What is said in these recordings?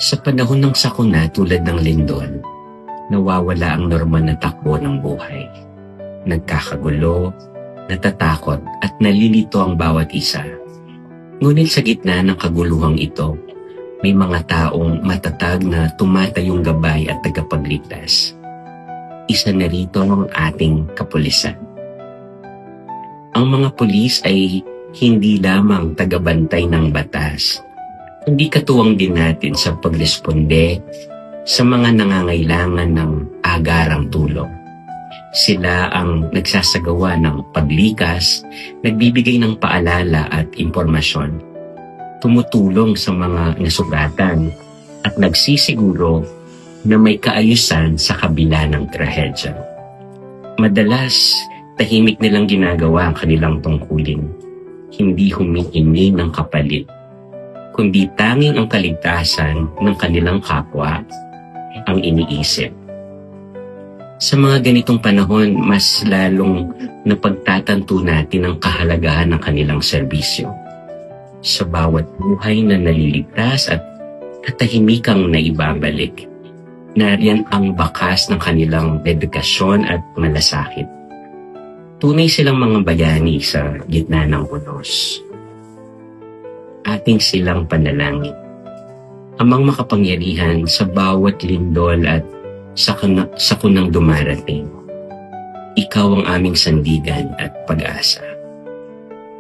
Sa panahon ng sakuna tulad ng lindol, nawawala ang normal na takbo ng buhay. Nagkakagulo, natatakot at nalilito ang bawat isa. Ngunit sa gitna ng kaguluhang ito, may mga taong matatag na tumatayong gabay at tagapagligtas. Isa na rito ang ating kapulisan. Ang mga pulis ay hindi lamang tagabantay ng batas, kundi katuwang din natin sa pagresponde sa mga nangangailangan ng agarang tulong. Sila ang nagsasagawa ng paglikas, nagbibigay ng paalala at impormasyon, tumutulong sa mga nasugatan at nagsisiguro na may kaayusan sa kabila ng trahedya. Madalas, tahimik nilang ginagawa ang kanilang tungkulin, hindi humihingi ng kapalit, kundi tanging ang kaligtasan ng kanilang kapwa ang iniisip. Sa mga ganitong panahon, mas lalong napagtatanto natin ang kahalagahan ng kanilang serbisyo. Sa bawat buhay na naliligtas at katahimikang naibabalik, nariyan ang bakas ng kanilang dedikasyon at malasakit. Tunay silang mga bayani sa gitna ng unos. Ating silang panalangin. Amang makapangyarihan sa bawat lindol at sa kunang dumarating. Ikaw ang aming sandigan at pag-asa.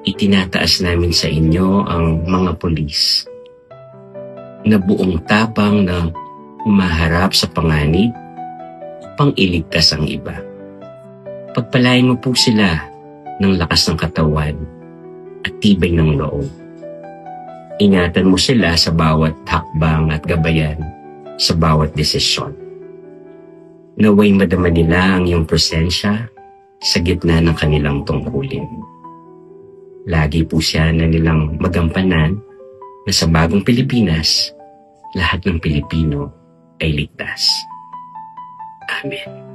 Itinataas namin sa inyo ang mga pulis na buong tapang na umaharap sa panganib upang iligtas ang iba. Pagpalain mo po sila ng lakas ng katawan at tibay ng loob. Ingatan mo sila sa bawat hakbang at gabayan sa bawat desisyon. Naway madama nila ang iyong presensya sa gitna ng kanilang tungkulin. Lagi po siya na nilang magampanan na sa bagong Pilipinas, lahat ng Pilipino ay ligtas. Amen.